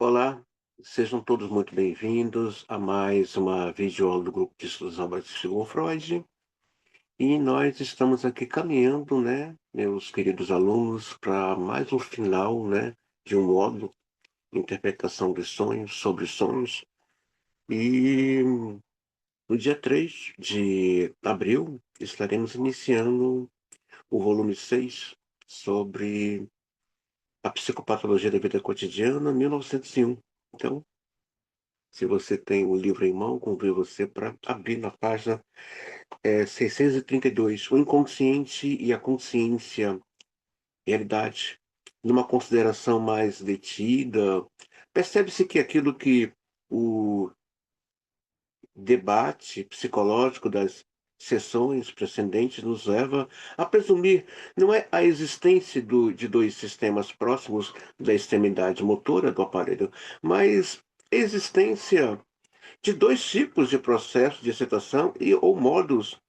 Olá, sejam todos muito bem-vindos a mais uma videoaula do grupo de estudos Albert Sigmund Freud. E nós estamos aqui caminhando, né, meus queridos alunos, para mais um final, né, de um módulo, interpretação dos sonhos, sobre sonhos. E no dia 3 de abril estaremos iniciando o volume 6 sobre a psicopatologia da vida cotidiana, 1901. Então, se você tem o livro em mão, convido você para abrir na página 632, o inconsciente e a consciência, realidade. Numa consideração mais detida, percebe-se que aquilo que o debate psicológico das sessões precedentes nos leva a presumir não é a existência de dois sistemas próximos da extremidade motora do aparelho, mas a existência de dois tipos de processo de excitação e ou modos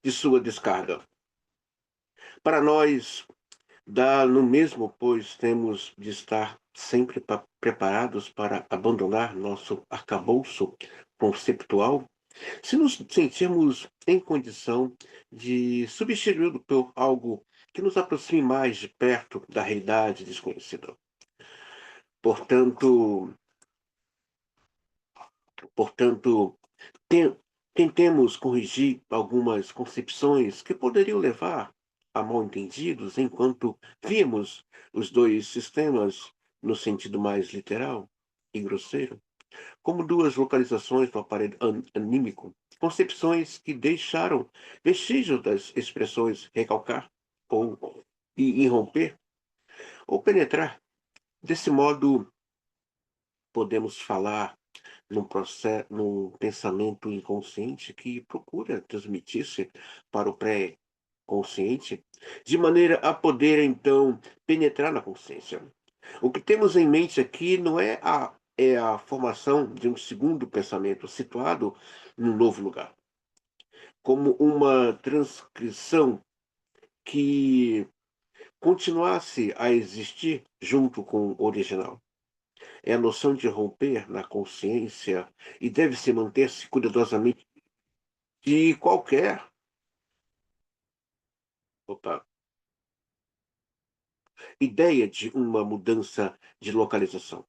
de sua descarga. Para nós, dá no mesmo, pois temos de estar sempre preparados para abandonar nosso arcabouço conceptual, se nos sentirmos em condição de substituí-lo por algo que nos aproxime mais de perto da realidade desconhecida. Portanto, portanto, Ten- tentemos corrigir algumas concepções que poderiam levar a mal-entendidos enquanto víamos os dois sistemas no sentido mais literal e grosseiro, como duas localizações do aparelho anímico, concepções que deixaram vestígios das expressões recalcar ou irromper ou penetrar. Desse modo, podemos falar num pensamento inconsciente que procura transmitir-se para o pré-consciente, de maneira a poder, então, penetrar na consciência. O que temos em mente aqui não é a formação de um segundo pensamento situado num novo lugar, como uma transcrição que continuasse a existir junto com o original. É a noção de romper na consciência e deve-se manter-se cuidadosamente de qualquer opa, ideia de uma mudança de localização.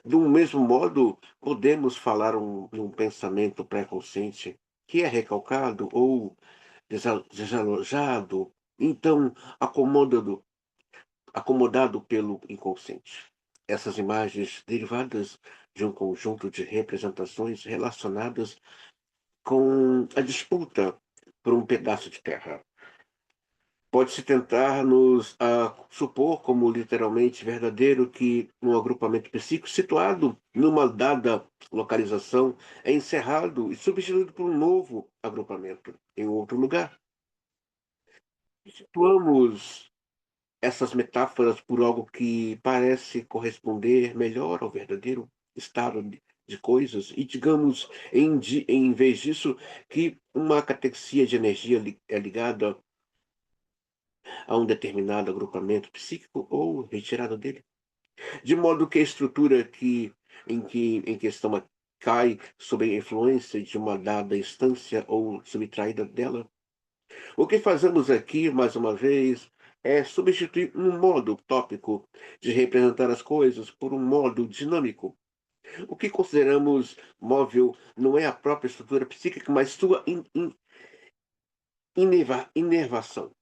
Do mesmo modo, podemos falar de um pensamento pré-consciente que é recalcado ou desalojado, então acomodado pelo inconsciente. Essas imagens derivadas de um conjunto de representações relacionadas com a disputa por um pedaço de terra. Pode-se tentar nos supor como literalmente verdadeiro que um agrupamento psíquico situado numa dada localização é encerrado e substituído por um novo agrupamento em outro lugar. Situamos essas metáforas por algo que parece corresponder melhor ao verdadeiro estado de coisas e digamos, em vez disso, que uma catexia de energia é ligada a um determinado agrupamento psíquico ou retirada dele, de modo que a estrutura em questão cai sob a influência de uma dada instância ou subtraída dela. O que fazemos aqui, mais uma vez, é substituir um modo tópico de representar as coisas por um modo dinâmico. O que consideramos móvel não é a própria estrutura psíquica, mas sua inervação.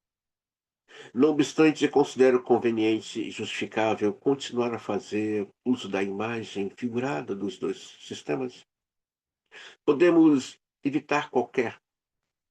Não obstante, considero conveniente e justificável continuar a fazer uso da imagem figurada dos dois sistemas. Podemos evitar qualquer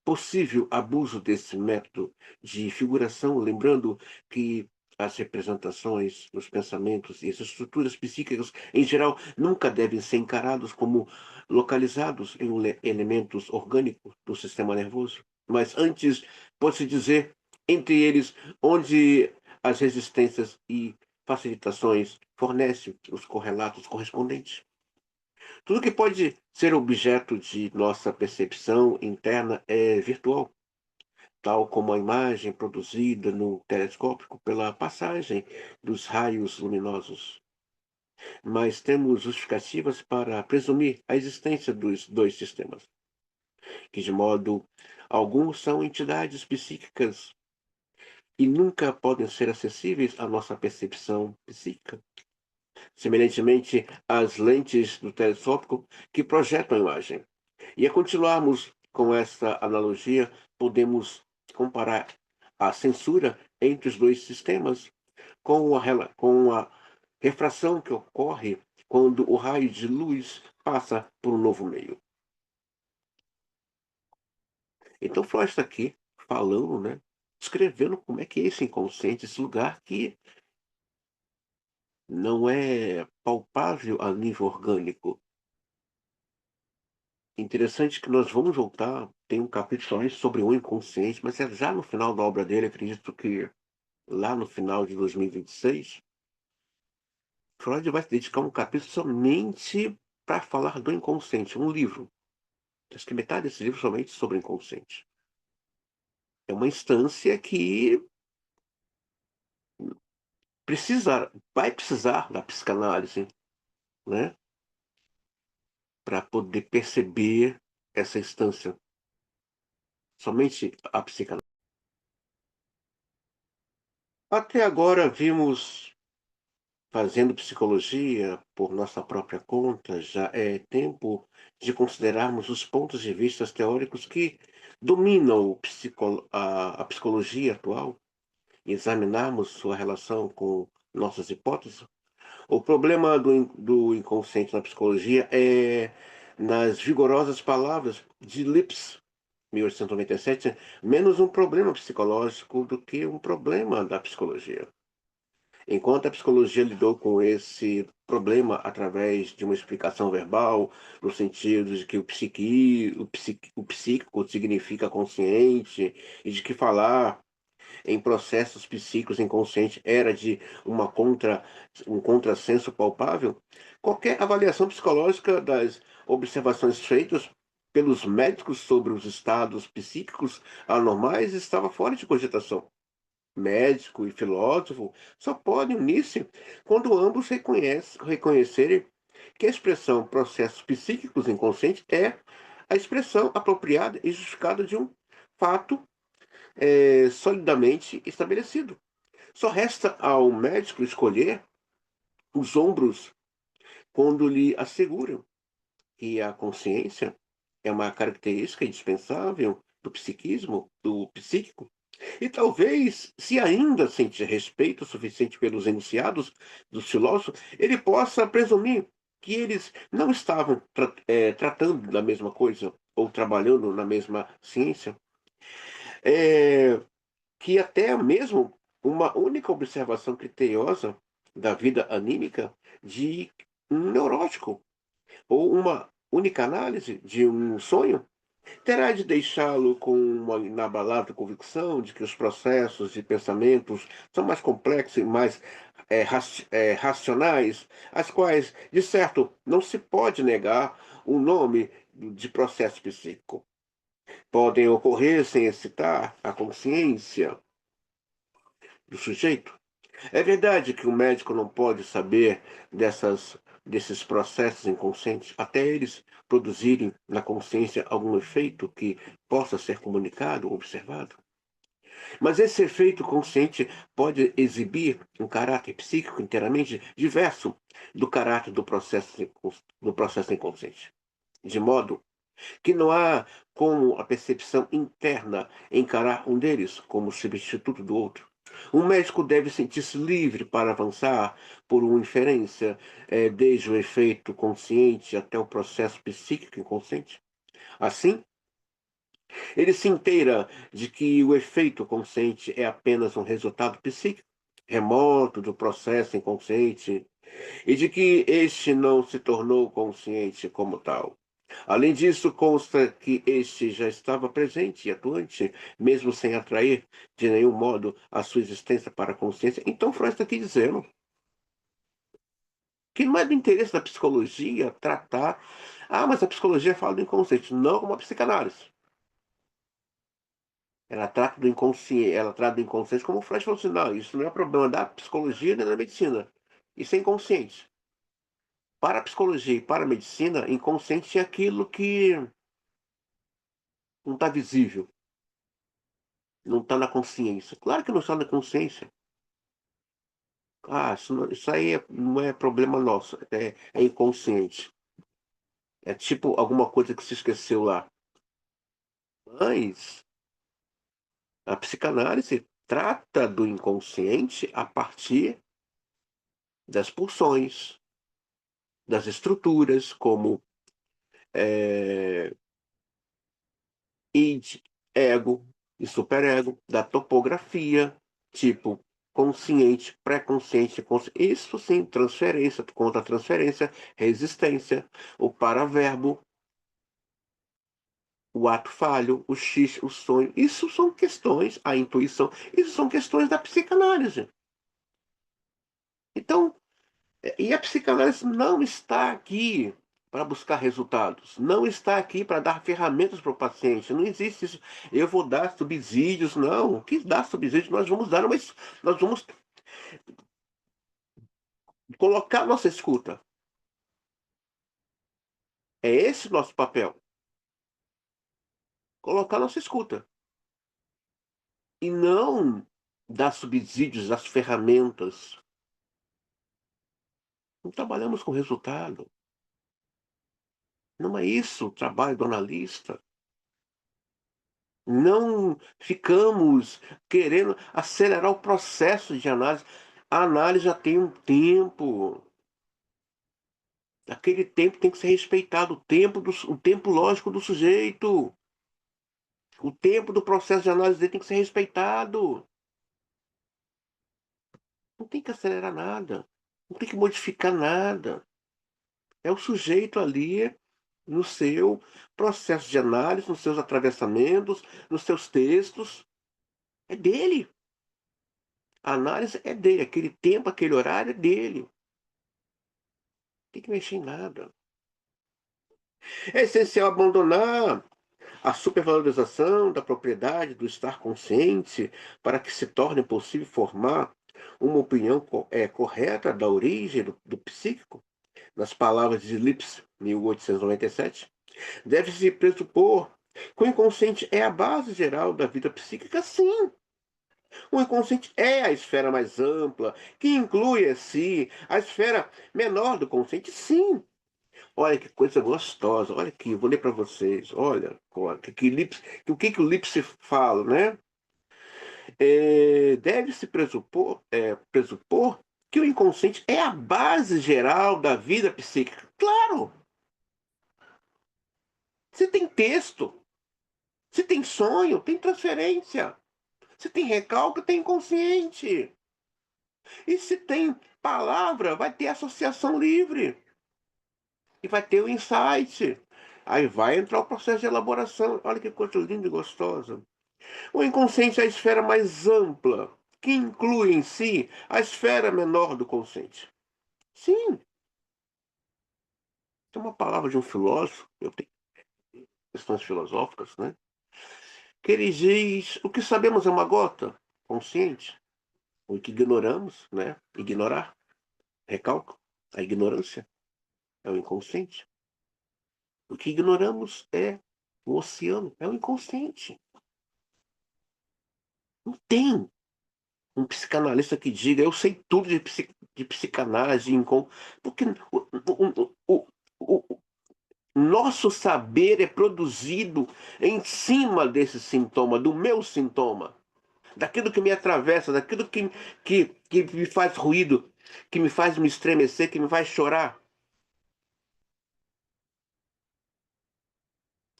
possível abuso desse método de figuração, lembrando que as representações, os pensamentos e as estruturas psíquicas, em geral, nunca devem ser encarados como localizados em elementos orgânicos do sistema nervoso, mas antes, pode-se dizer, entre eles, onde as resistências e facilitações fornecem os correlatos correspondentes. Tudo que pode ser objeto de nossa percepção interna é virtual, tal como a imagem produzida no telescópio pela passagem dos raios luminosos. mas temos justificativas para presumir a existência dos dois sistemas, que de modo algum são entidades psíquicas e nunca podem ser acessíveis à nossa percepção psíquica, semelhantemente às lentes do telescópio que projetam a imagem. E a continuarmos com essa analogia, podemos comparar a censura entre os dois sistemas com a refração que ocorre quando o raio de luz passa por um novo meio. Então, Freud está aqui falando, né, descrevendo como é que é esse inconsciente, esse lugar que não é palpável a nível orgânico. Interessante que nós vamos voltar, tem um capítulo somente sobre o inconsciente, mas é já no final da obra dele, acredito que lá no final de 2026, Freud vai se dedicar um capítulo somente para falar do inconsciente, um livro. Acho que metade desse livro somente sobre o inconsciente. É uma instância que vai precisar da psicanálise, né, para poder perceber essa instância. Somente a psicanálise. Até agora vimos fazendo psicologia por nossa própria conta, já é tempo de considerarmos os pontos de vista teóricos que dominam a psicologia atual e examinarmos sua relação com nossas hipóteses. O problema do inconsciente na psicologia é, nas vigorosas palavras de Lipps, 1897, menos um problema psicológico do que um problema da psicologia. Enquanto a psicologia lidou com esse problema através de uma explicação verbal, no sentido de que o psíquico significa consciente, e de que falar em processos psíquicos inconscientes era de um contrassenso palpável, qualquer avaliação psicológica das observações feitas pelos médicos sobre os estados psíquicos anormais estava fora de cogitação. Médico e filósofo só podem unir-se quando ambos reconhecerem que a expressão processos psíquicos inconscientes é a expressão apropriada e justificada de um fato solidamente estabelecido. Só resta ao médico escolher os ombros quando lhe asseguram que a consciência é uma característica indispensável do psiquismo, do psíquico. E talvez, se ainda sentir respeito suficiente pelos enunciados dos filósofos, ele possa presumir que eles não estavam tratando da mesma coisa ou trabalhando na mesma ciência. É, que até mesmo uma única observação criteriosa da vida anímica de um neurótico ou uma única análise de um sonho terá de deixá-lo com uma inabalável convicção de que os processos de pensamentos são mais complexos e mais racionais, as quais, de certo, não se pode negar o nome de processo psíquico. Podem ocorrer sem excitar a consciência do sujeito. É verdade que o médico não pode saber desses processos inconscientes até eles produzirem na consciência algum efeito que possa ser comunicado ou observado. Mas esse efeito consciente pode exibir um caráter psíquico inteiramente diverso do caráter do processo inconsciente. De modo que não há como a percepção interna encarar um deles como substituto do outro. Um médico deve sentir-se livre para avançar por uma inferência, desde o efeito consciente até o processo psíquico inconsciente. Assim, ele se inteira de que o efeito consciente é apenas um resultado psíquico, remoto do processo inconsciente, e de que este não se tornou consciente como tal. Além disso, consta que este já estava presente e atuante, mesmo sem atrair de nenhum modo a sua existência para a consciência. Então, Freud está aqui dizendo que não é do interesse da psicologia tratar. Ah, mas a psicologia fala do inconsciente. Não como a psicanálise. Ela trata do inconsciente, ela trata do inconsciente como o Freud falou assim, não, isso não é problema da psicologia nem da medicina. Isso é inconsciente. Para a psicologia e para a medicina, inconsciente é aquilo que não está visível, não está na consciência. Claro que não está na consciência. Ah, isso aí não é problema nosso, é inconsciente. É tipo alguma coisa que se esqueceu lá. Mas a psicanálise trata do inconsciente a partir das pulsões, das estruturas, como eh, id, ego e superego, da topografia, tipo consciente, pré-consciente, isso sim, transferência, contra-transferência, resistência, o paraverbo, o ato falho, o X, o sonho. Isso são questões, a intuição, isso são questões da psicanálise. Então, e a psicanálise não está aqui para buscar resultados, não está aqui para dar ferramentas para o paciente, não existe isso. Eu vou dar subsídios, não. O que dá subsídios? Nós vamos dar, mas nós vamos colocar nossa escuta. É esse o nosso papel, colocar nossa escuta. E não dar subsídios às ferramentas. Não trabalhamos com resultado. Não é isso o trabalho do analista. Não ficamos querendo acelerar o processo de análise. A análise já tem um tempo. Aquele tempo tem que ser respeitado, o tempo lógico do sujeito. O tempo do processo de análise dele tem que ser respeitado. Não tem que acelerar nada. Não tem que modificar nada. É o sujeito ali no seu processo de análise, nos seus atravessamentos, nos seus textos. É dele. A análise é dele. Aquele tempo, aquele horário é dele. Não tem que mexer em nada. É essencial abandonar a supervalorização da propriedade do estar consciente para que se torne possível formar uma opinião correta da origem do psíquico. Nas palavras de Lipps, 1897, deve-se pressupor que o inconsciente é a base geral da vida psíquica, sim. O inconsciente é a esfera mais ampla, que inclui em si a esfera menor do consciente, sim. Olha que coisa gostosa. Olha aqui, eu vou ler para vocês. Olha o que que o Lipse fala, né? Deve-se pressupor que o inconsciente é a base geral da vida psíquica. Claro! Se tem texto, se tem sonho, tem transferência. Se tem recalque, tem inconsciente. E se tem palavra, vai ter associação livre. E vai ter o insight. Aí vai entrar o processo de elaboração. Olha que coisa linda e gostosa. O inconsciente é a esfera mais ampla, que inclui em si a esfera menor do consciente. Sim, tem uma palavra de um filósofo, eu tenho questões filosóficas, né? Que ele diz: o que sabemos é uma gota consciente, o que ignoramos, né? Ignorar, recalco, a ignorância é o inconsciente. O que ignoramos é o oceano, é o inconsciente. Não tem um psicanalista que diga eu sei tudo de psicanálise, porque o nosso saber é produzido em cima desse sintoma, do meu sintoma, daquilo que me atravessa, daquilo que me faz ruído, que me faz me estremecer, que me faz chorar.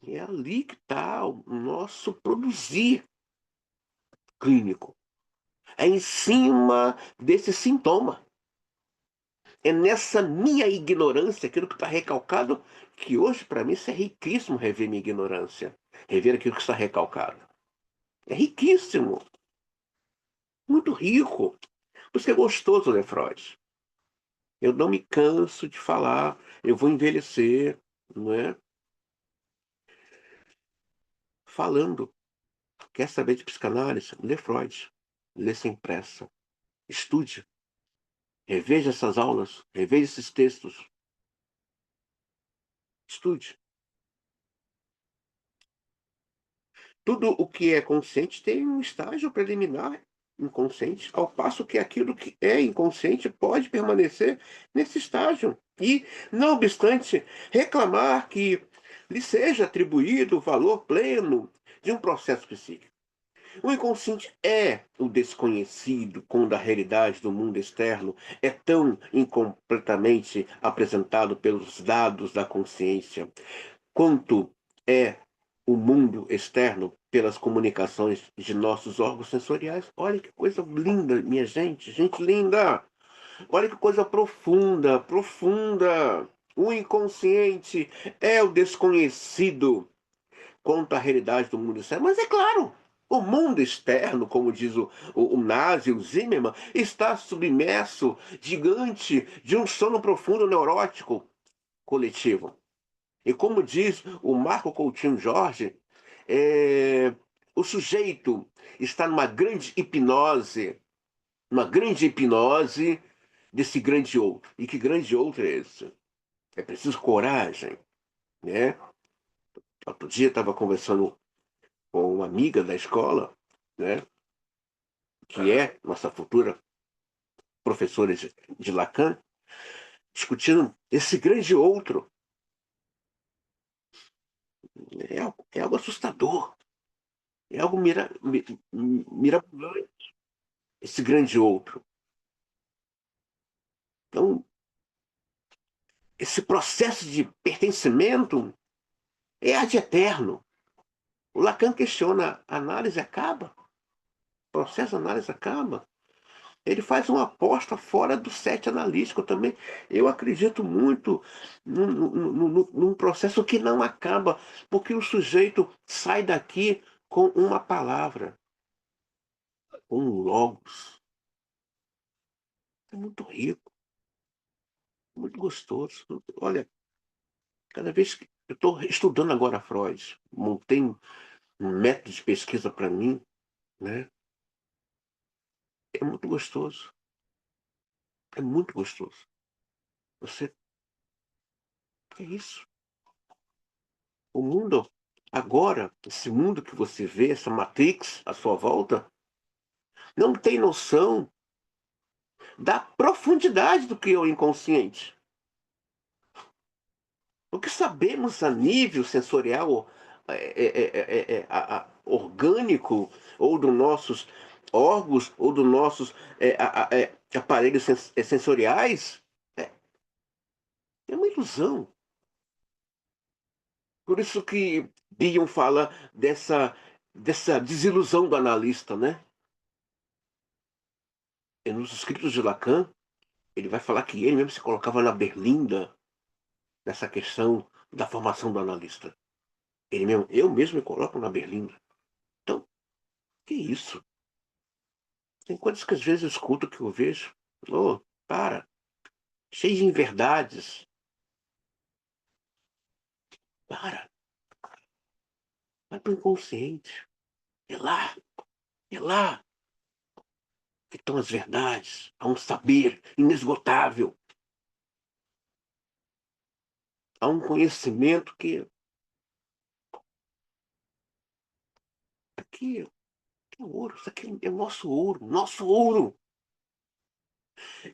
E é ali que está o nosso produzir clínico. É em cima desse sintoma. É nessa minha ignorância, aquilo que está recalcado, que hoje, para mim, isso é riquíssimo rever minha ignorância. Rever aquilo que está recalcado. É riquíssimo. Muito rico. Por isso que é gostoso ler Freud. Eu não me canso de falar. Eu vou envelhecer, não é? Falando. Quer saber de psicanálise? Lê Freud. Lê sem pressa. Estude. Reveja essas aulas. Reveja esses textos. Estude. Tudo o que é consciente tem um estágio preliminar inconsciente, ao passo que aquilo que é inconsciente pode permanecer nesse estágio e, não obstante, reclamar que lhe seja atribuído o valor pleno de um processo psíquico. O inconsciente é o desconhecido quando a realidade do mundo externo é tão incompletamente apresentado pelos dados da consciência, quanto é o mundo externo pelas comunicações de nossos órgãos sensoriais. Olha que coisa linda, minha gente, gente linda! Olha que coisa profunda, profunda! O inconsciente é o desconhecido quanto à realidade do mundo externo. Mas é claro, o mundo externo, como diz o Nazi, o Zimmermann, está submerso, gigante, de um sono profundo neurótico coletivo. E como diz o Marco Coutinho Jorge, é, o sujeito está numa grande hipnose desse grande outro. E que grande outro é esse? É preciso coragem, né? Outro dia estava conversando com uma amiga da escola, né? Que é nossa futura professora de Lacan, discutindo esse grande outro. É algo assustador, é algo mirabolante, esse grande outro. Então, esse processo de pertencimento é ad eterno. O Lacan questiona, a análise acaba, o processo de análise acaba. Ele faz uma aposta fora do set analítico também. Eu acredito muito num processo que não acaba, porque o sujeito sai daqui com uma palavra, com um logos. É muito rico, muito gostoso. Olha, cada vez que eu estou estudando agora Freud, montei um método de pesquisa para mim, né? É muito gostoso. É muito gostoso. Você, é isso. O mundo, agora, esse mundo que você vê, essa Matrix à sua volta, não tem noção da profundidade do que é o inconsciente. O que sabemos a nível sensorial, orgânico, ou dos nossos órgãos, ou dos nossos aparelhos sensoriais, é, é uma ilusão. Por isso que Bion fala dessa desilusão do analista, né? E nos escritos de Lacan, ele vai falar que ele mesmo se colocava na berlinda nessa questão da formação do analista. Eu mesmo me coloco na berlinda. Então, que isso? Tem coisas que às vezes eu escuto que eu vejo. Oh, para, cheio de inverdades. Para, vai para o inconsciente. É lá que estão as verdades. Há um saber inesgotável. Há um conhecimento que aqui é ouro, isso aqui é nosso ouro, nosso ouro.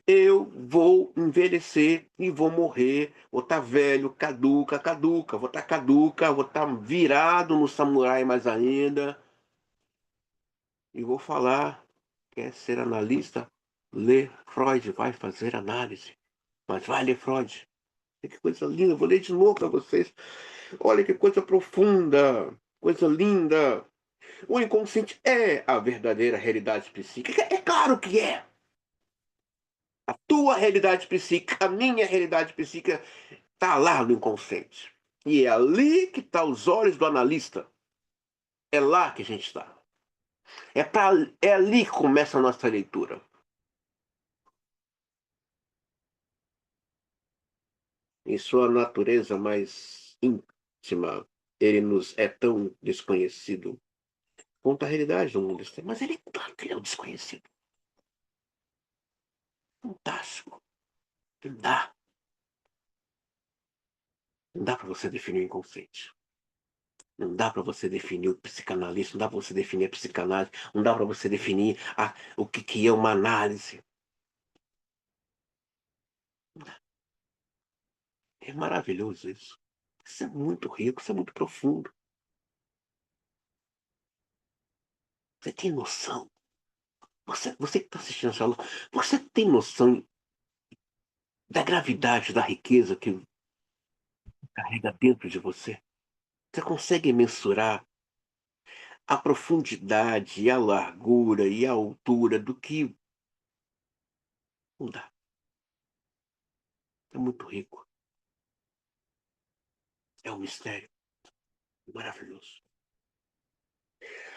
Eu vou envelhecer e vou morrer, vou estar velho, caduca, vou estar virado no samurai mais ainda, e vou falar, quer ser analista? Lê Freud, vai fazer análise, mas vai ler Freud. Que coisa linda, vou ler de novo para vocês. Olha que coisa profunda, coisa linda. O inconsciente é a verdadeira realidade psíquica. É claro que é. A tua realidade psíquica, a minha realidade psíquica está lá no inconsciente. E é ali que estão os olhos do analista. É lá que a gente está. É ali que começa a nossa leitura. Em sua natureza mais íntima, ele nos é tão desconhecido quanto a realidade do mundo externo. Mas ele é claro que ele é o desconhecido. Fantástico. Ele dá. Não dá para você definir o inconsciente. Não dá para você definir o psicanalista, não dá para você definir a psicanálise, não dá para você definir o que que é uma análise. É maravilhoso isso. Isso é muito rico, isso é muito profundo. Você tem noção? Você que está assistindo essa aula, você tem noção da gravidade da riqueza que carrega dentro de você? Você consegue mensurar a profundidade, a largura e a altura do que não dá. É muito rico. É um mistério maravilhoso.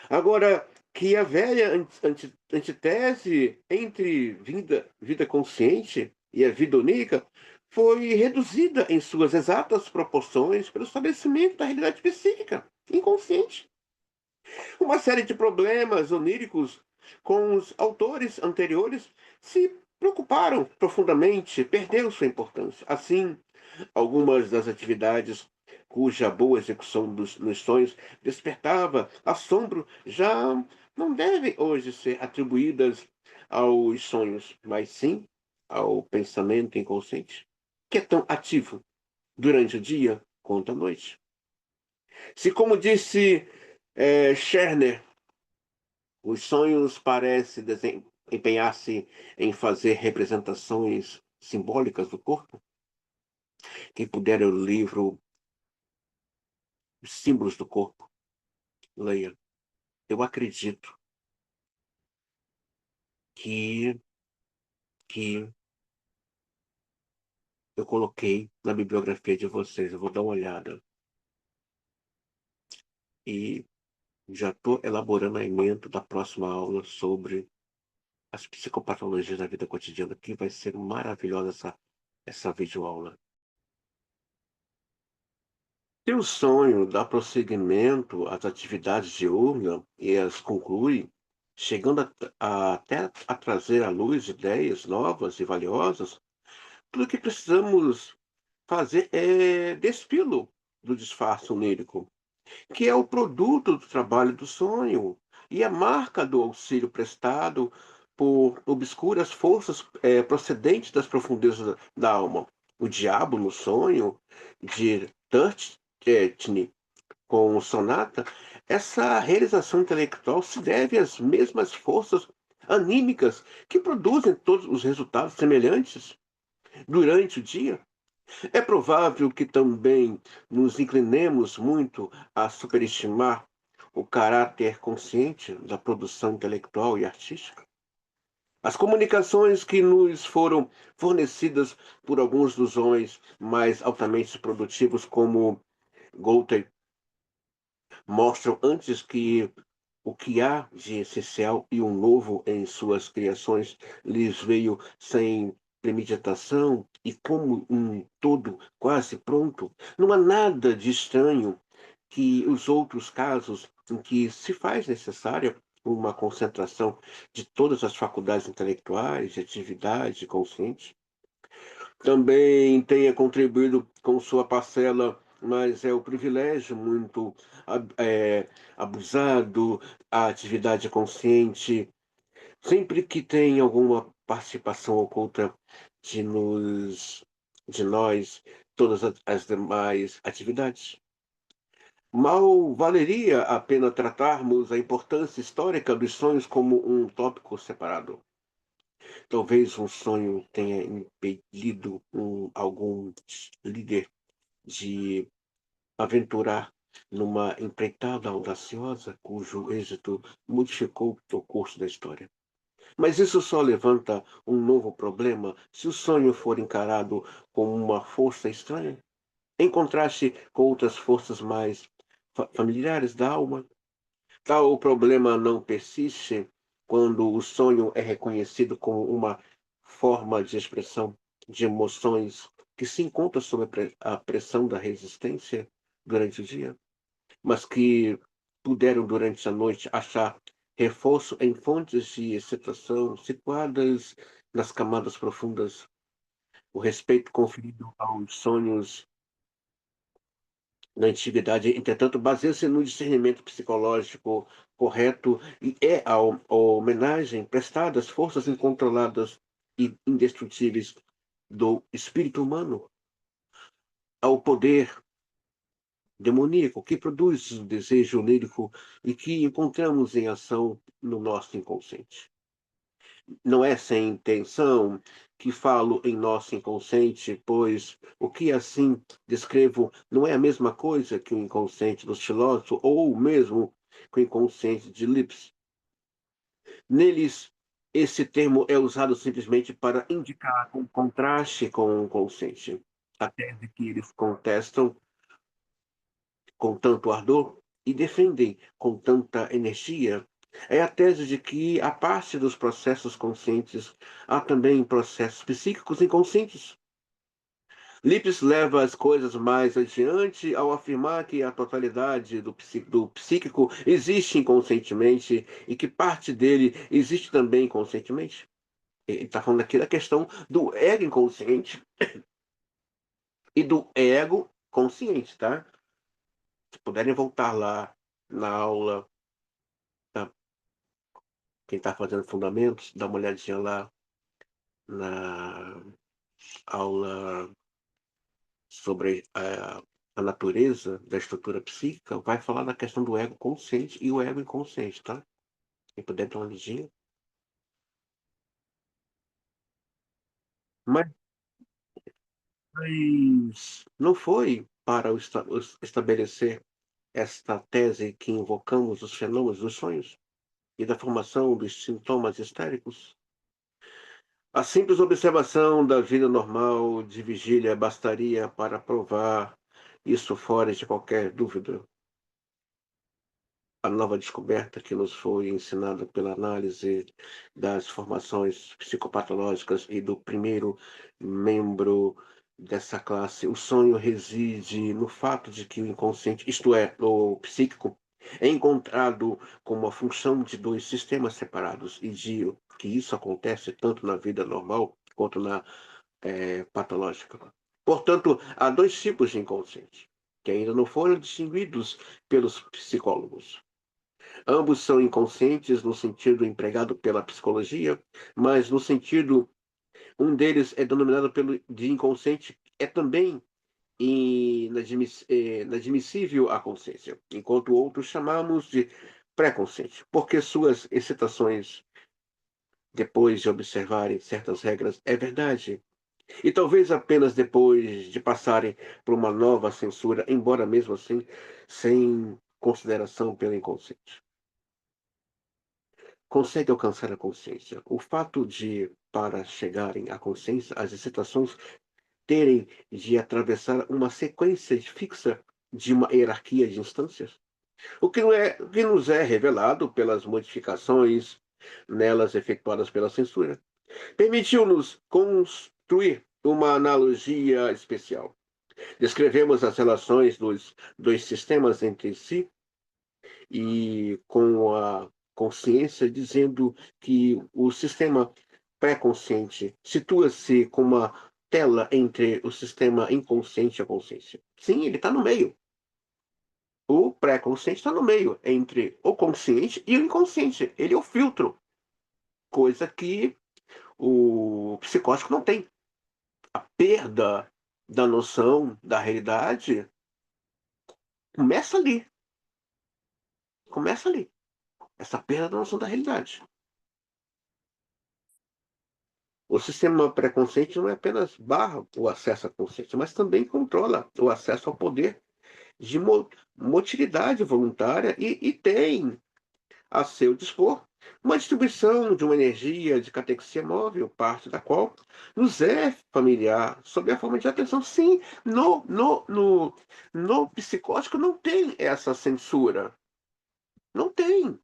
Agora, que a velha antitese entre vida consciente e a vida onírica foi reduzida em suas exatas proporções pelo estabelecimento da realidade psíquica inconsciente. Uma série de problemas oníricos com os autores anteriores se preocuparam profundamente, perderam sua importância. Assim, algumas das atividades cuja boa execução nos sonhos despertava assombro já não devem hoje ser atribuídas aos sonhos, mas sim ao pensamento inconsciente, que é tão ativo durante o dia quanto à noite. Se, como disse Scherner, os sonhos parecem empenhar-se em fazer representações simbólicas do corpo, quem puder ler o livro Os Símbolos do Corpo, leia. Eu acredito que que eu coloquei na bibliografia de vocês, eu vou dar uma olhada. E já estou elaborando a ementa da próxima aula sobre as psicopatologias da vida cotidiana, que vai ser maravilhosa essa videoaula. Se o sonho dá prosseguimento às atividades diurnas e as conclui, chegando até a trazer à luz ideias novas e valiosas, tudo o que precisamos fazer é despí-lo do disfarce onírico, que é o produto do trabalho do sonho e a marca do auxílio prestado por obscuras forças procedentes das profundezas da alma. O diabo no sonho de Turtney com o Sonata, essa realização intelectual se deve às mesmas forças anímicas que produzem todos os resultados semelhantes durante o dia. É provável que também nos inclinemos muito a superestimar o caráter consciente da produção intelectual e artística. As comunicações que nos foram fornecidas por alguns dos homens mais altamente produtivos, como Goethe, mostram antes que o que há de essencial e um novo em suas criações lhes veio sem premeditação e como um todo quase pronto. Não há nada de estranho que os outros casos em que se faz necessária uma concentração de todas as faculdades intelectuais, de atividade consciente, também tenha contribuído com sua parcela, mas é o privilégio muito abusado, a atividade consciente, sempre que tem alguma participação oculta de nos de nós, todas as demais atividades. Mal valeria a pena tratarmos a importância histórica dos sonhos como um tópico separado. Talvez um sonho tenha impedido algum líder de aventurar numa empreitada audaciosa cujo êxito modificou o curso da história. Mas isso só levanta um novo problema se o sonho for encarado como uma força estranha, em contraste com outras forças mais familiares da alma. Tal problema não persiste quando o sonho é reconhecido como uma forma de expressão de emoções que se encontra sob a pressão da resistência durante o dia, mas que puderam durante a noite achar reforço em fontes de excitação situadas nas camadas profundas. O respeito conferido aos sonhos na antiguidade, entretanto, baseia-se no discernimento psicológico correto e é a homenagem prestada às forças incontroladas e indestrutíveis do espírito humano, ao poder demoníaco que produz o desejo lírico e que encontramos em ação no nosso inconsciente. Não é sem intenção que falo em nosso inconsciente, pois o que assim descrevo não é a mesma coisa que o inconsciente do filósofo ou mesmo que o inconsciente de Lipps. Neles, esse termo é usado simplesmente para indicar um contraste com o consciente. A tese que eles contestam com tanto ardor e defendem com tanta energia é a tese de que, a parte dos processos conscientes, há também processos psíquicos inconscientes. Lipps leva as coisas mais adiante ao afirmar que a totalidade do psíquico existe inconscientemente e que parte dele existe também conscientemente. Ele está falando aqui da questão do ego inconsciente e do ego consciente, tá? Se puderem voltar lá na aula, tá? Quem está fazendo fundamentos, dá uma olhadinha lá na aula sobre a natureza da estrutura psíquica, vai falar da questão do ego consciente e o ego inconsciente, tá? Quem puder dar uma olhadinha. Mas não foi para estabelecer esta tese que invocamos os fenômenos dos sonhos e da formação dos sintomas histéricos. A simples observação da vida normal de vigília bastaria para provar isso fora de qualquer dúvida. A nova descoberta que nos foi ensinada pela análise das formações psicopatológicas e do primeiro membro dessa classe, o sonho reside no fato de que o inconsciente, isto é, o psíquico, é encontrado como a função de dois sistemas separados e de que isso acontece tanto na vida normal quanto na patológica. Portanto, há dois tipos de inconsciente que ainda não foram distinguidos pelos psicólogos. Ambos são inconscientes no sentido empregado pela psicologia, mas no sentido, um deles é denominado de inconsciente, é também inadmissível à consciência, enquanto outros chamamos de pré-consciente, porque suas excitações, depois de observarem certas regras, é verdade. E talvez apenas depois de passarem por uma nova censura, embora mesmo assim sem consideração pelo inconsciente. Consegue alcançar a consciência. O fato de, para chegarem à consciência, as excitações terem de atravessar uma sequência fixa de uma hierarquia de instâncias, o que nos é revelado pelas modificações nelas efetuadas pela censura, permitiu-nos construir uma analogia especial. Descrevemos as relações dos dois sistemas entre si e com a consciência, dizendo que o sistema pré-consciente situa-se como uma tela entre o sistema inconsciente e a consciência. Sim, ele está no meio. O pré-consciente está no meio entre o consciente e o inconsciente. Ele é o filtro, coisa que o psicótico não tem. A perda da noção da realidade começa ali. Começa ali. Essa perda da noção da realidade. O sistema pré-consciente não é apenas barra o acesso à consciência, mas também controla o acesso ao poder de motilidade voluntária e tem a seu dispor uma distribuição de uma energia de catexia móvel, parte da qual nos é familiar, sob a forma de atenção. Sim, no psicótico não tem essa censura. Não tem.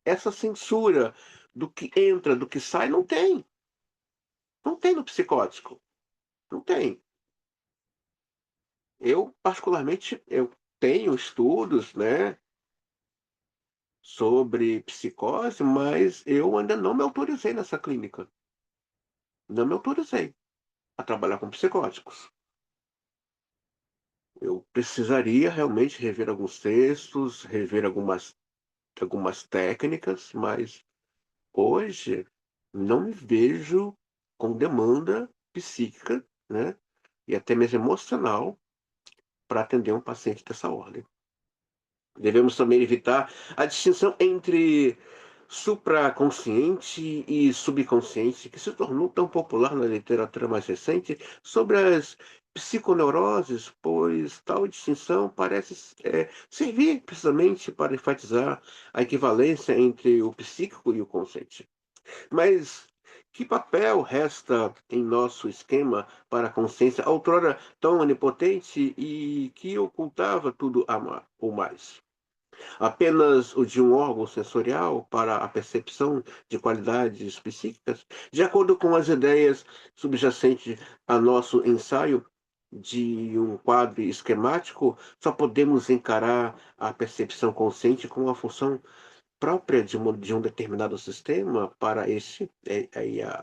Essa censura do que entra, do que sai, não tem. Não tem no psicótico. Não tem. Eu, particularmente, eu tenho estudos, né, sobre psicose, mas eu ainda não me autorizei nessa clínica. Não me autorizei a trabalhar com psicóticos. Eu precisaria realmente rever alguns textos, rever algumas técnicas, mas hoje não me vejo com demanda psíquica, né, e até mesmo emocional para atender um paciente dessa ordem. Devemos também evitar a distinção entre supraconsciente e subconsciente, que se tornou tão popular na literatura mais recente sobre as psiconeuroses, pois tal distinção parece servir precisamente para enfatizar a equivalência entre o psíquico e o consciente. Mas que papel resta em nosso esquema para a consciência, outrora tão onipotente e que ocultava tudo o mais? Apenas o de um órgão sensorial para a percepção de qualidades psíquicas, de acordo com as ideias subjacentes a nosso ensaio de um quadro esquemático, só podemos encarar a percepção consciente como uma função própria de um determinado sistema para esse, aí a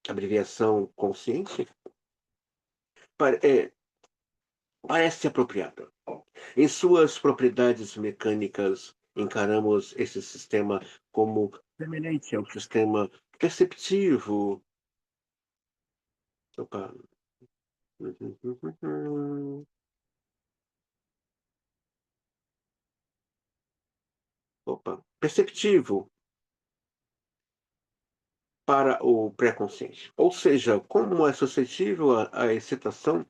abreviação consciente, é, parece apropriada. Em suas propriedades mecânicas, encaramos esse sistema como semelhante ao sistema perceptivo. Opa. Opa. Perceptivo para o pré-consciente. Ou seja, como é suscetível à excitação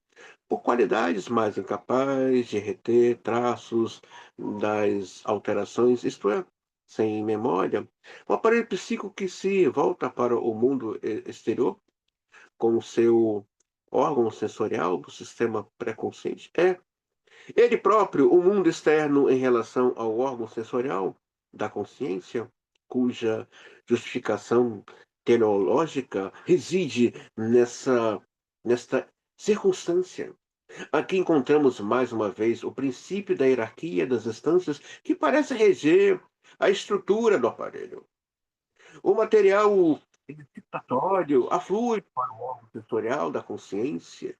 por qualidades mais incapazes de reter traços das alterações, isto é, sem memória, o aparelho psíquico que se volta para o mundo exterior com o seu órgão sensorial do sistema pré-consciente é ele próprio o mundo externo em relação ao órgão sensorial da consciência, cuja justificação teleológica reside nesta circunstância. Aqui encontramos mais uma vez o princípio da hierarquia das instâncias que parece reger a estrutura do aparelho. O material excitatório aflui para o órgão sensorial da consciência,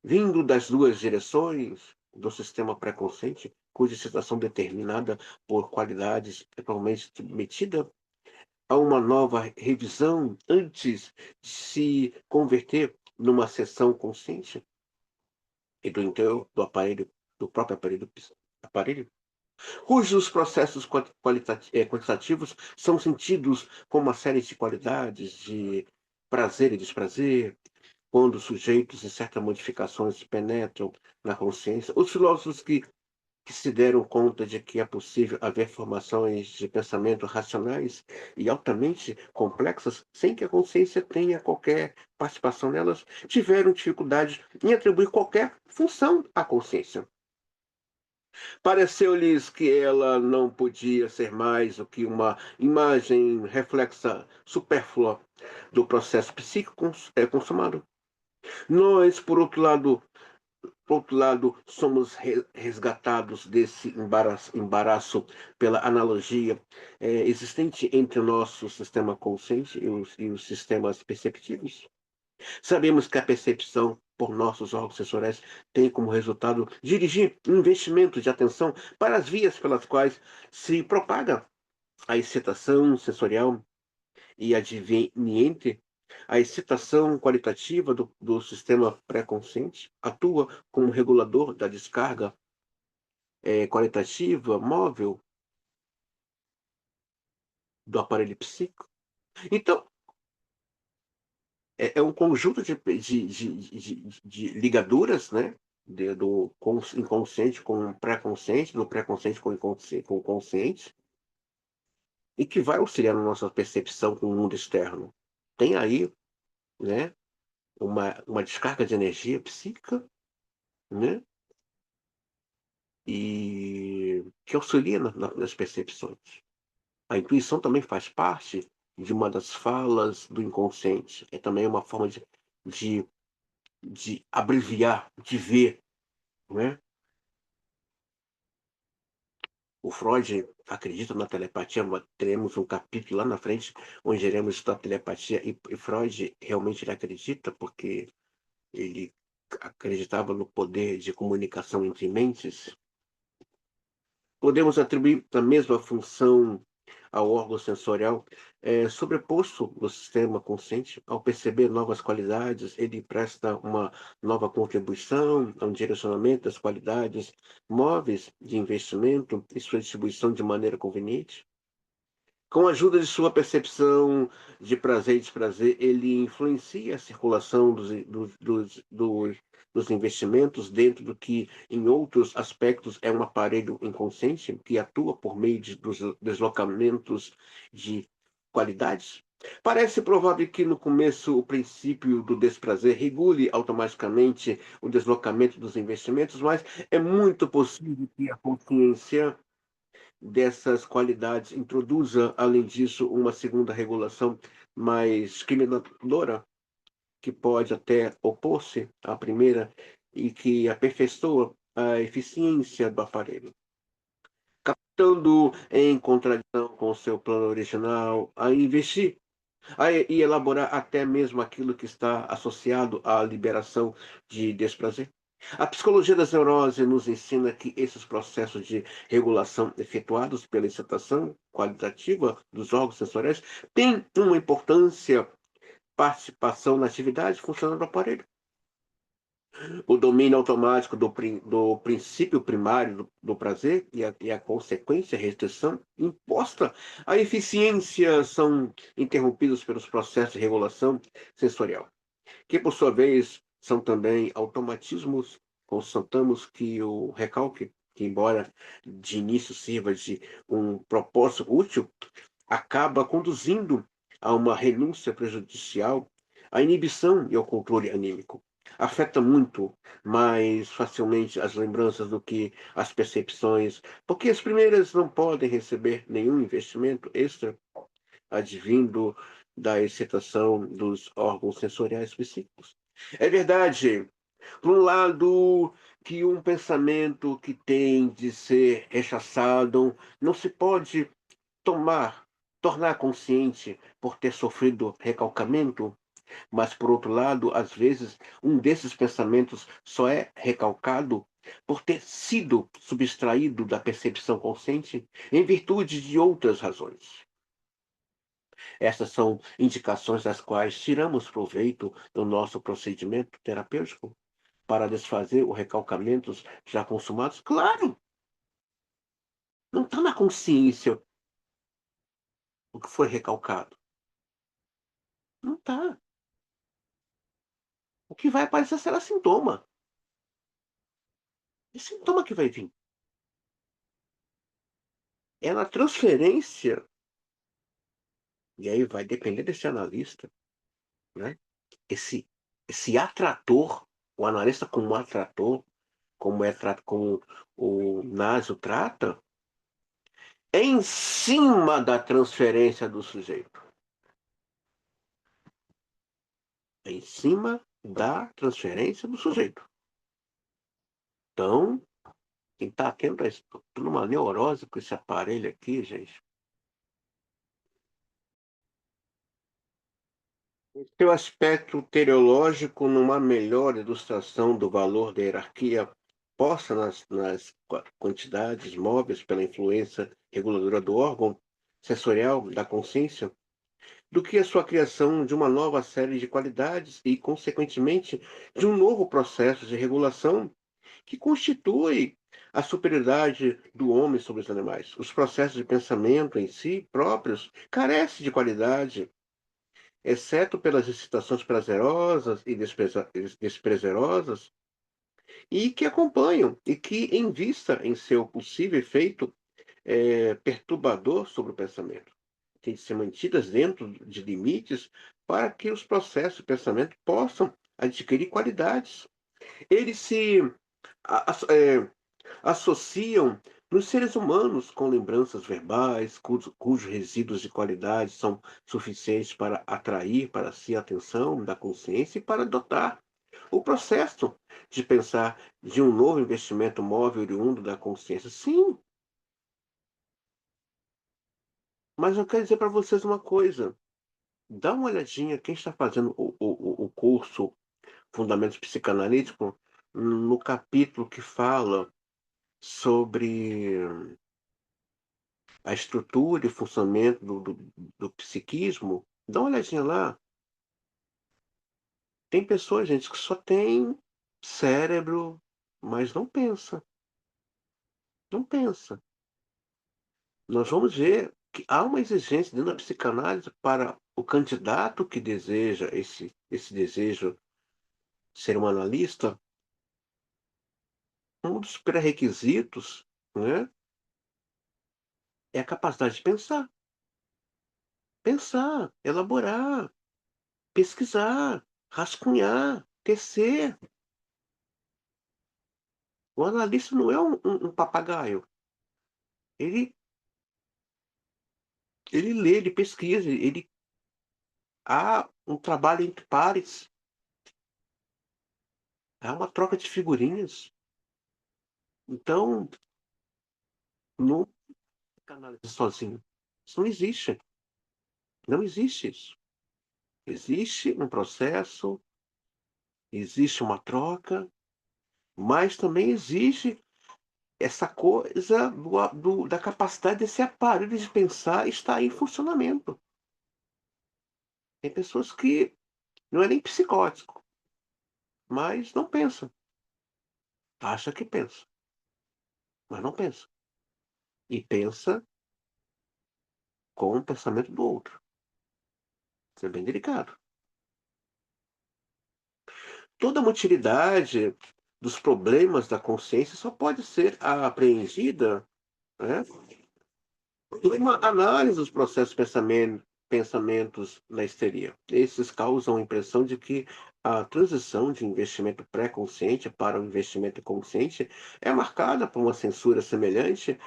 vindo das duas direções do sistema pré-consciente, cuja excitação determinada por qualidades atualmente submetida a uma nova revisão antes de se converter numa seção consciente e do interior do aparelho, do próprio aparelho, cujos processos quantitativos são sentidos como uma série de qualidades de prazer e desprazer, quando sujeitos a certas modificações penetram na consciência. Os filósofos que se deram conta de que é possível haver formações de pensamento racionais e altamente complexas sem que a consciência tenha qualquer participação nelas, tiveram dificuldade em atribuir qualquer função à consciência. Pareceu-lhes que ela não podia ser mais do que uma imagem reflexa supérflua do processo psíquico consumado. Nós, por outro lado, somos resgatados desse embaraço pela analogia existente entre o nosso sistema consciente e os sistemas perceptivos. Sabemos que a percepção por nossos órgãos sensoriais tem como resultado dirigir um investimento de atenção para as vias pelas quais se propaga a excitação sensorial e adveniente. A excitação qualitativa do sistema pré-consciente atua como regulador da descarga qualitativa móvel do aparelho psíquico. Então, é um conjunto de ligaduras, né? Do inconsciente com o pré-consciente, do pré-consciente com o consciente, e que vai auxiliar na nossa percepção com o mundo externo. Tem aí, né, uma descarga de energia psíquica, né, e que auxilia nas percepções. A intuição também faz parte de uma das falas do inconsciente. É também uma forma de, de abreviar, de ver, né? O Freud acredita na telepatia, teremos um capítulo lá na frente onde iremos estudar telepatia, e Freud realmente ele acredita porque ele acreditava no poder de comunicação entre mentes, podemos atribuir a mesma função ao órgão sensorial, sobreposto do sistema consciente. Ao perceber novas qualidades, ele presta uma nova contribuição a um direcionamento das qualidades móveis de investimento e sua distribuição de maneira conveniente. Com a ajuda de sua percepção de prazer e desprazer, ele influencia a circulação dos investimentos dentro do que, em outros aspectos, é um aparelho inconsciente que atua por meio dos deslocamentos de qualidades. Parece provável que, no começo, o princípio do desprazer regule automaticamente o deslocamento dos investimentos, mas é muito possível que a consciência dessas qualidades introduza, além disso, uma segunda regulação mais discriminadora, que pode até opor-se à primeira e que aperfeiçoa a eficiência do aparelho, estando em contradição com o seu plano original a investir e elaborar até mesmo aquilo que está associado à liberação de desprazer. A psicologia das neuroses nos ensina que esses processos de regulação efetuados pela excitação qualitativa dos órgãos sensoriais têm uma importância participação na atividade funcional do aparelho. O domínio automático do princípio primário do prazer e a consequência, a restrição imposta à eficiência são interrompidos pelos processos de regulação sensorial, que por sua vez são também automatismos. Constatamos que o recalque, que embora de início sirva de um propósito útil, acaba conduzindo a uma renúncia prejudicial à inibição e ao controle anímico. Afeta muito mais facilmente as lembranças do que as percepções, porque as primeiras não podem receber nenhum investimento extra advindo da excitação dos órgãos sensoriais psíquicos. É verdade, por um lado, que um pensamento que tem de ser rechaçado não se pode tomar, tornar consciente por ter sofrido recalcamento, mas por outro lado, às vezes, um desses pensamentos só é recalcado por ter sido subtraído da percepção consciente em virtude de outras razões. Essas são indicações das quais tiramos proveito do nosso procedimento terapêutico para desfazer os recalcamentos já consumados. Claro, não está na consciência o que foi recalcado. Não está. O que vai aparecer será sintoma. É sintoma que vai vir. É na transferência, e aí vai depender desse analista, né? Esse, esse atrator, o analista como atrator, como o Nasio trata, é em cima da transferência do sujeito. É em cima da transferência do sujeito. Então, quem está atento a isso, tô numa neurose com esse aparelho aqui, gente. Seu aspecto teleológico numa melhor ilustração do valor da hierarquia posta nas quantidades móveis pela influência reguladora do órgão sensorial da consciência, do que a sua criação de uma nova série de qualidades e, consequentemente, de um novo processo de regulação que constitui a superioridade do homem sobre os animais. Os processos de pensamento em si próprios carecem de qualidade, exceto pelas excitações prazerosas e desprezerosas, e que acompanham, e que, em vista em seu possível efeito perturbador sobre o pensamento, têm de ser mantidas dentro de limites para que os processos de pensamento possam adquirir qualidades. Eles se a- as- é, associam nos seres humanos com lembranças verbais, cujos resíduos de qualidade são suficientes para atrair para si a atenção da consciência e para dotar o processo de pensar de um novo investimento móvel oriundo da consciência. Sim, mas eu quero dizer para vocês uma coisa. Dá uma olhadinha, quem está fazendo o curso Fundamentos Psicanalíticos, no capítulo que fala sobre a estrutura e funcionamento do psiquismo, dá uma olhadinha lá. Tem pessoas, gente, que só tem cérebro, mas não pensa, não pensa. Nós vamos ver que há uma exigência dentro da psicanálise para o candidato que deseja esse desejo de ser um analista, um dos pré-requisitos, né, é a capacidade de pensar, elaborar, pesquisar, rascunhar, tecer. O analista não é um papagaio. Ele, ele lê, ele pesquisa, ele há um trabalho entre pares, há uma troca de figurinhas. Então, não fica análise sozinho. Isso não existe. Não existe isso. Existe um processo, existe uma troca, mas também existe essa coisa da capacidade desse aparelho de pensar estar em funcionamento. Tem pessoas que não é nem psicótico, mas não pensa. Acha que pensa, mas não pensa. E pensa com o pensamento do outro. Isso é bem delicado. Toda a utilidade dos problemas da consciência só pode ser apreendida, né, por uma análise dos processos de pensamentos na histeria. Esses causam a impressão de que a transição de investimento pré-consciente para o investimento consciente é marcada por uma censura semelhante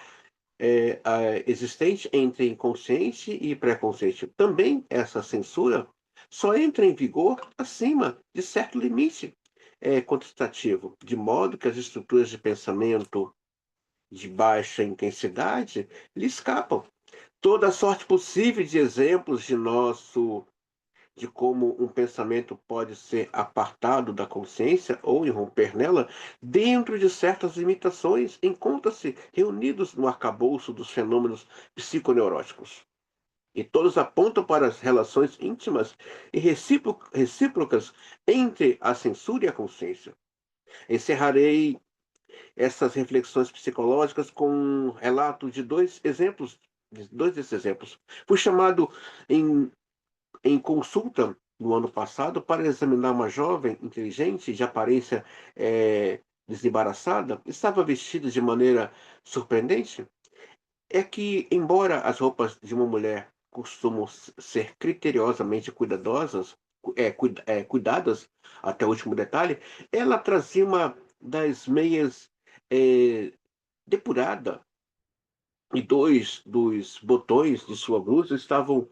existente entre inconsciente e pré-consciente. Também essa censura só entra em vigor acima de certo limite quantitativo, de modo que as estruturas de pensamento de baixa intensidade lhe escapam. Toda a sorte possível de exemplos de como um pensamento pode ser apartado da consciência ou irromper nela, dentro de certas limitações, encontram-se reunidos no arcabouço dos fenômenos psiconeuróticos. E todos apontam para as relações íntimas e recíprocas entre a censura e a consciência. Encerrarei essas reflexões psicológicas com um relato de dois desses exemplos. Fui chamado em consulta no ano passado para examinar uma jovem inteligente, de aparência desembaraçada, estava vestida de maneira surpreendente. É que, embora as roupas de uma mulher costumam ser criteriosamente cuidadas até o último detalhe, ela trazia uma das meias é, depurada e dois dos botões de sua blusa estavam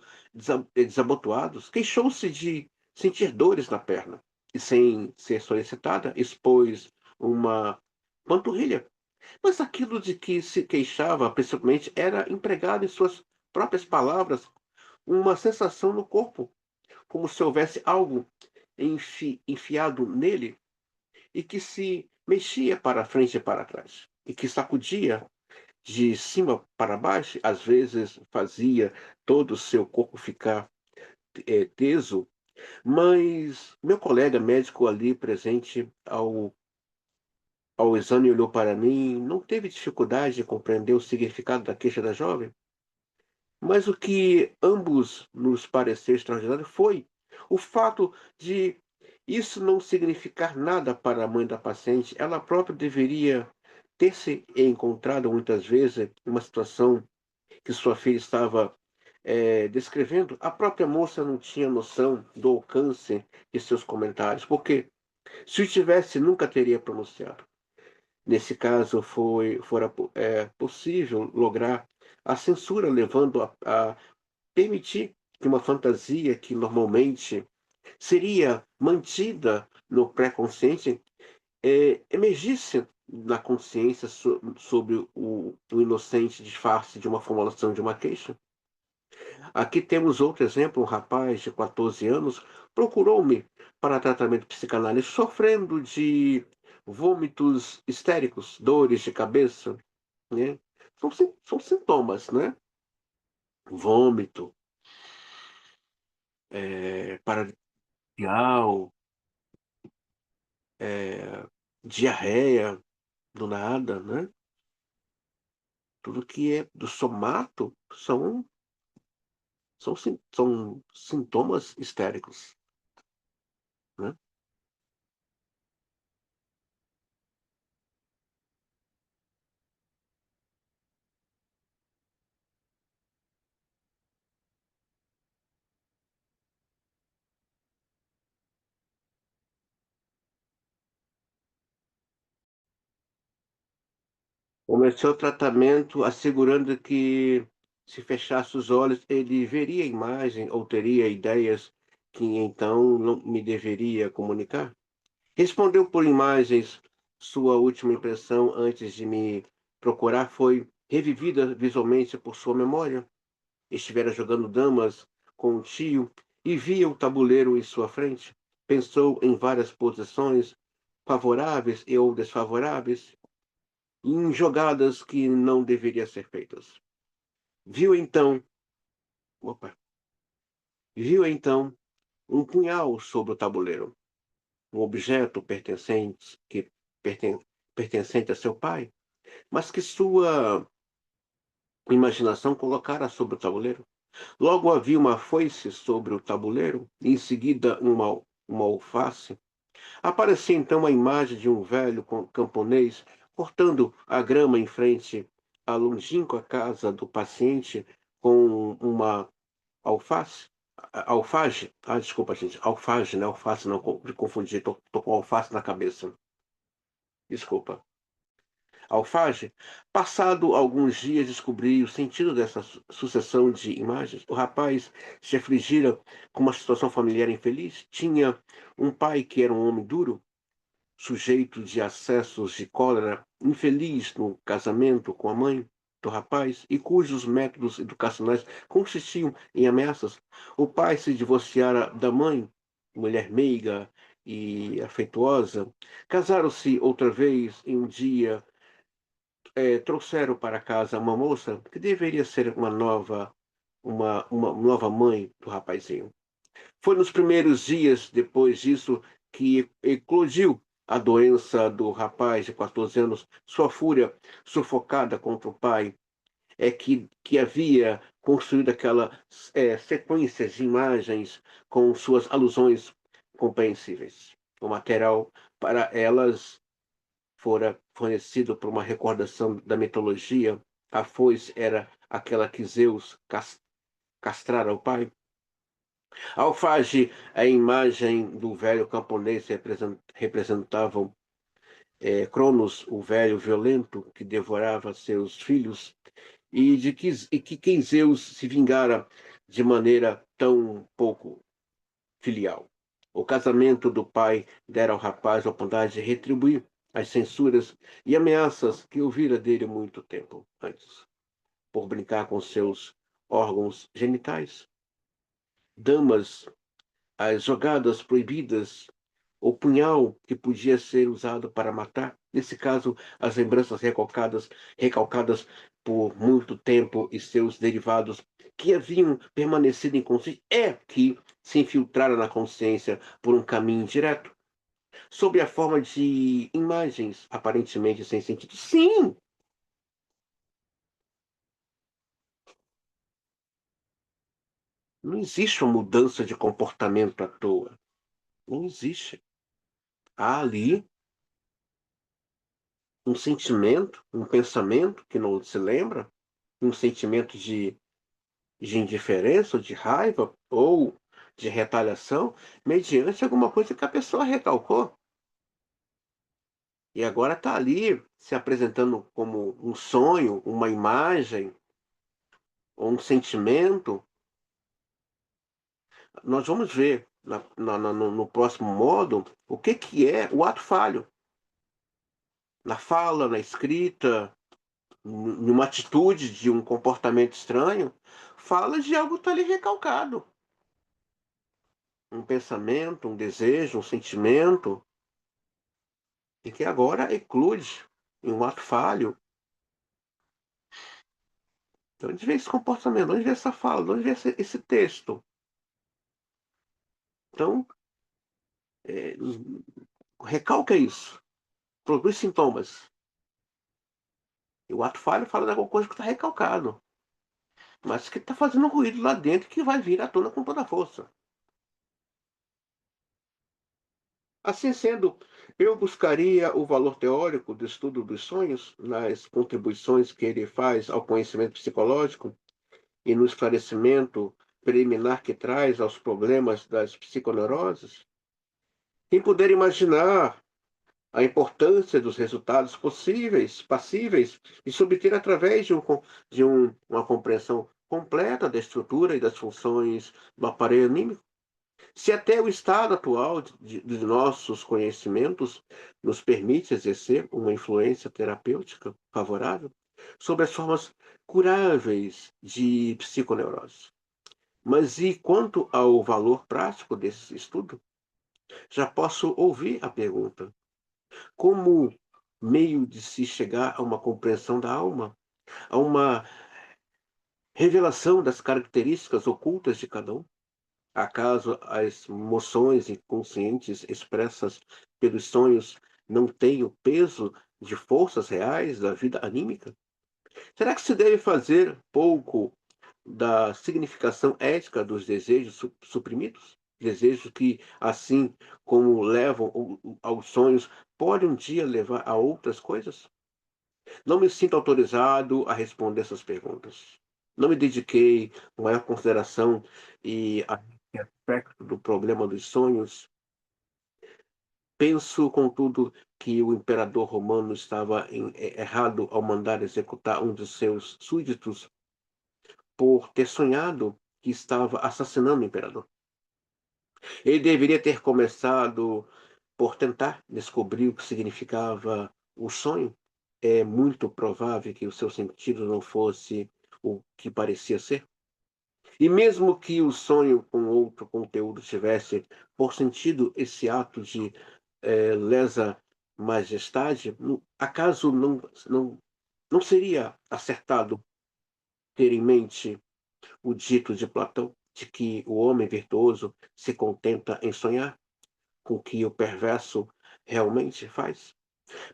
desabotoados. Queixou-se de sentir dores na perna e, sem ser solicitada, expôs uma panturrilha. Mas aquilo de que se queixava, principalmente, era empregado em suas próprias palavras, uma sensação no corpo, como se houvesse algo enfiado nele e que se mexia para frente e para trás, e que sacudia de cima para baixo, às vezes fazia todo o seu corpo ficar teso, mas meu colega médico ali presente ao exame olhou para mim, não teve dificuldade de compreender o significado da queixa da jovem, mas o que ambos nos pareceu extraordinário foi o fato de isso não significar nada para a mãe da paciente. Ela própria deveria ter se encontrado muitas vezes em uma situação que sua filha estava descrevendo. A própria moça não tinha noção do alcance de seus comentários, porque se o tivesse, nunca teria pronunciado. Nesse caso, fora possível lograr a censura, levando a permitir que uma fantasia que normalmente seria mantida no pré-consciente emergisse na consciência sobre o inocente disfarce de uma formulação de uma queixa. Aqui temos outro exemplo, um rapaz de 14 anos procurou-me para tratamento psicanalítico, sofrendo de vômitos histéricos, dores de cabeça, né? São sintomas, né? Vômito, paradial, diarreia do nada, né? Tudo que é do somato são sintomas histéricos, né? Comecei o tratamento assegurando que, se fechasse os olhos, ele veria a imagem ou teria ideias que então não me deveria comunicar. Respondeu por imagens. Sua última impressão antes de me procurar foi revivida visualmente por sua memória. Estivera jogando damas com um tio e via o tabuleiro em sua frente. Pensou em várias posições, favoráveis e ou desfavoráveis, em jogadas que não deveriam ser feitas. Viu então, opa, viu então um punhal sobre o tabuleiro, um objeto perten- pertencente a seu pai, mas que sua imaginação colocara sobre o tabuleiro. Logo havia uma foice sobre o tabuleiro, e em seguida uma alface. Aparecia então a imagem de um velho camponês cortando a grama em frente à longínqua casa do paciente com uma alface. Alfage? Ah, desculpa, gente. Alfage, né? Alface, não me confundi. Tô com alface na cabeça. Desculpa. Alfage. Passado alguns dias, descobri o sentido dessa sucessão de imagens. O rapaz se afligira com uma situação familiar infeliz. Tinha um pai que era um homem duro, sujeito de acessos de cólera, infeliz no casamento com a mãe do rapaz e cujos métodos educacionais consistiam em ameaças. O pai se divorciara da mãe, mulher meiga e afetuosa. Casaram-se outra vez em um dia. Trouxeram para casa uma moça que deveria ser uma nova mãe do rapazinho. Foi nos primeiros dias depois disso que eclodiu a doença do rapaz de 14 anos. Sua fúria sufocada contra o pai que havia construído aquela sequência de imagens com suas alusões compreensíveis. O material para elas fora fornecido por uma recordação da mitologia. A foice era aquela que Zeus castrara o pai. A alfage, a imagem do velho camponês representavam Cronos, o velho violento que devorava seus filhos, e que quem Zeus se vingara de maneira tão pouco filial. O casamento do pai dera ao rapaz a oportunidade de retribuir as censuras e ameaças que ouvira dele muito tempo antes, por brincar com seus órgãos genitais. Damas, as jogadas proibidas, o punhal que podia ser usado para matar, nesse caso, as lembranças recalcadas por muito tempo e seus derivados que haviam permanecido inconscientes, que se infiltraram na consciência por um caminho direto, sob a forma de imagens aparentemente sem sentido. Sim, não existe uma mudança de comportamento à toa. Não existe. Há ali um sentimento, um pensamento que não se lembra, um sentimento de indiferença, ou de raiva, ou de retaliação, mediante alguma coisa que a pessoa recalcou. E agora está ali se apresentando como um sonho, uma imagem, ou um sentimento. Nós vamos ver no próximo módulo o que é o ato falho. Na fala, na escrita, numa atitude de um comportamento estranho, fala de algo que tá ali recalcado. Um pensamento, um desejo, um sentimento, e que agora eclode em um ato falho. De onde vem esse comportamento? De onde vem essa fala? De onde vem esse texto? Então, eh, recalca isso, produz sintomas. E o ato falho fala de alguma coisa que está recalcado, mas que está fazendo ruído lá dentro que vai vir à tona com toda a força. Assim sendo, eu buscaria o valor teórico do estudo dos sonhos nas contribuições que ele faz ao conhecimento psicológico e no esclarecimento preliminar que traz aos problemas das psiconeuroses. Quem puder imaginar a importância dos resultados passíveis de se obter através uma compreensão completa da estrutura e das funções do aparelho anímico. Se até o estado atual de nossos conhecimentos nos permite exercer uma influência terapêutica favorável sobre as formas curáveis de psiconeurose. Mas e quanto ao valor prático desse estudo? Já posso ouvir a pergunta: como meio de se chegar a uma compreensão da alma, a uma revelação das características ocultas de cada um? Acaso as emoções inconscientes expressas pelos sonhos não têm o peso de forças reais da vida anímica? Será que se deve fazer pouco da significação ética dos desejos suprimidos? Desejos que, assim como levam aos sonhos, podem um dia levar a outras coisas? Não me sinto autorizado a responder essas perguntas. Não me dediquei com maior consideração a esse aspecto do problema dos sonhos. Penso, contudo, que o imperador romano estava errado ao mandar executar um de seus súditos por ter sonhado que estava assassinando o imperador. Ele deveria ter começado por tentar descobrir o que significava o sonho. É muito provável que o seu sentido não fosse o que parecia ser. E mesmo que o sonho com outro conteúdo tivesse por sentido esse ato de lesa majestade, acaso não seria acertado ter em mente o dito de Platão, de que o homem virtuoso se contenta em sonhar com o que o perverso realmente faz?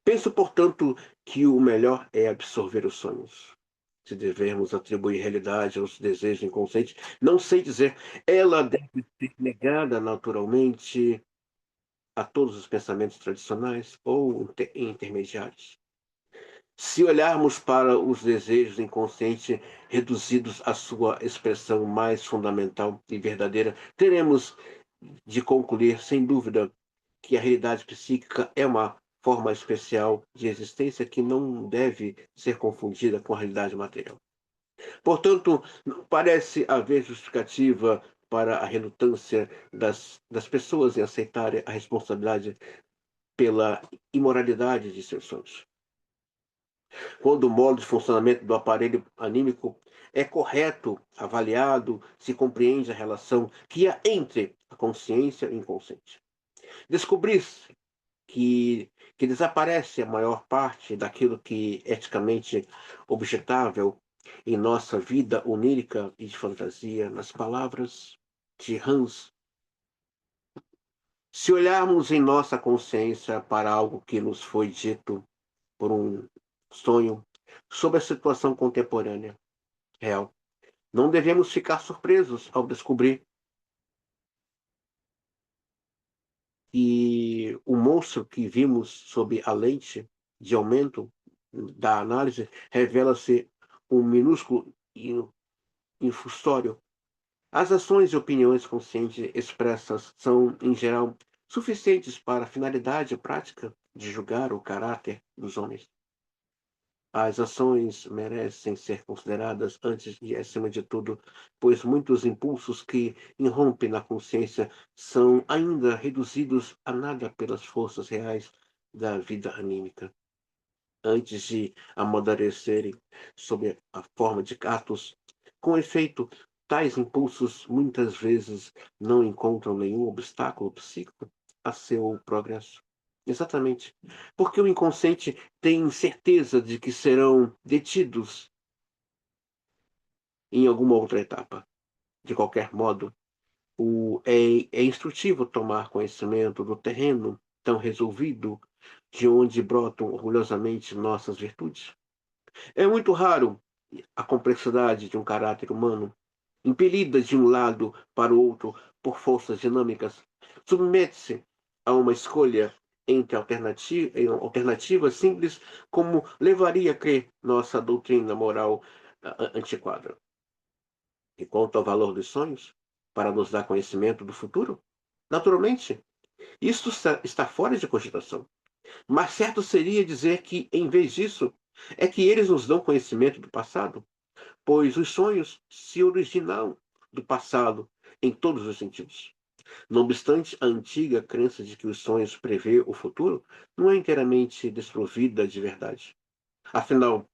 Penso, portanto, que o melhor é absorver os sonhos. Se devemos atribuir realidade aos desejos inconscientes, não sei dizer. Ela deve ser negada naturalmente a todos os pensamentos tradicionais ou intermediários. Se olharmos para os desejos inconscientes reduzidos à sua expressão mais fundamental e verdadeira, teremos de concluir, sem dúvida, que a realidade psíquica é uma forma especial de existência que não deve ser confundida com a realidade material. Portanto, não parece haver justificativa para a relutância das pessoas em aceitarem a responsabilidade pela imoralidade de seus sonhos. Quando o modo de funcionamento do aparelho anímico é correto, avaliado, se compreende a relação que há entre a consciência e o inconsciente. Descobrir-se que desaparece a maior parte daquilo que é eticamente objetável em nossa vida onírica e de fantasia, nas palavras de Hans. Se olharmos em nossa consciência para algo que nos foi dito por um sonho sobre a situação contemporânea real, não devemos ficar surpresos ao descobrir que o monstro que vimos sob a lente de aumento da análise revela-se um minúsculo infustório. As ações e opiniões conscientes expressas são, em geral, suficientes para a finalidade prática de julgar o caráter dos homens. As ações merecem ser consideradas antes de, acima de tudo, pois muitos impulsos que irrompem na consciência são ainda reduzidos a nada pelas forças reais da vida anímica. Antes de amadurecerem sob a forma de atos Com efeito, tais impulsos muitas vezes não encontram nenhum obstáculo psíquico a seu progresso. Exatamente. Porque o inconsciente tem certeza de que serão detidos em alguma outra etapa. De qualquer modo, é instrutivo tomar conhecimento do terreno tão resolvido de onde brotam orgulhosamente nossas virtudes. É muito raro a complexidade de um caráter humano, impelida de um lado para o outro por forças dinâmicas, submete-se a uma escolha entre alternativas simples, como levaria a crer nossa doutrina moral antiquada. E quanto ao valor dos sonhos, para nos dar conhecimento do futuro, naturalmente, isso está fora de cogitação. Mas certo seria dizer que, em vez disso, é que eles nos dão conhecimento do passado, pois os sonhos se originam do passado em todos os sentidos. Não obstante, a antiga crença de que os sonhos prevê o futuro não é inteiramente desprovida de verdade. Afinal,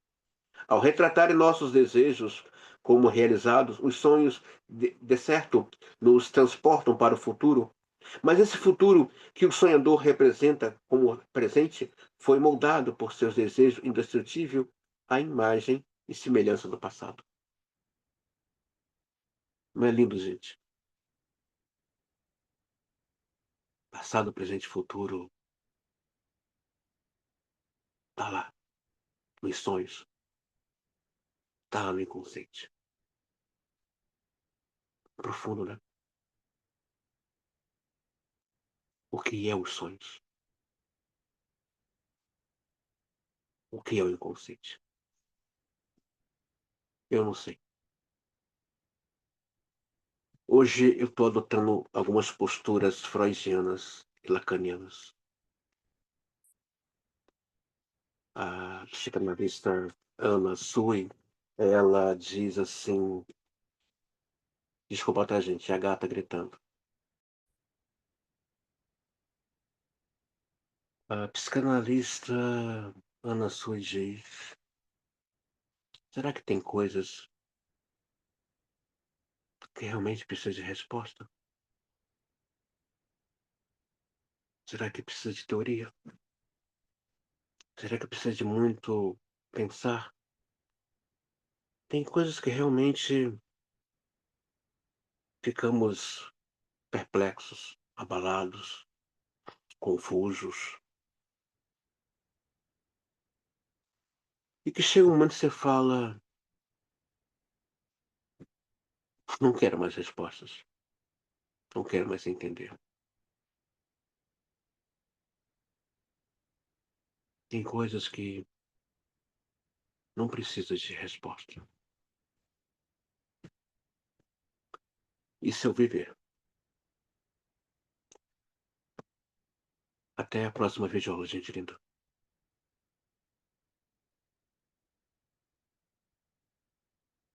ao retratarem nossos desejos como realizados, os sonhos, de certo, nos transportam para o futuro. Mas esse futuro que o sonhador representa como presente foi moldado por seus desejos indestrutível à imagem e semelhança do passado. Não é lindo, gente? Passado, presente e futuro tá lá, nos sonhos, tá lá no inconsciente. Profundo, né? O que é os sonhos? O que é o inconsciente? Eu não sei. Hoje eu estou adotando algumas posturas freudianas e lacanianas. A psicanalista Anna Sui, ela diz assim, desculpa, tá, gente, é a gata gritando. A psicanalista Anna Sui diz, será que tem coisas que realmente precisam de resposta? Será que precisa de teoria? Será que precisa de muito pensar? Tem coisas que realmente ficamos perplexos, abalados, confusos. E que chega um momento que você fala, não quero mais respostas, não quero mais entender. Tem coisas que não precisam de resposta. Isso é o viver. Até a próxima videoaula, gente linda.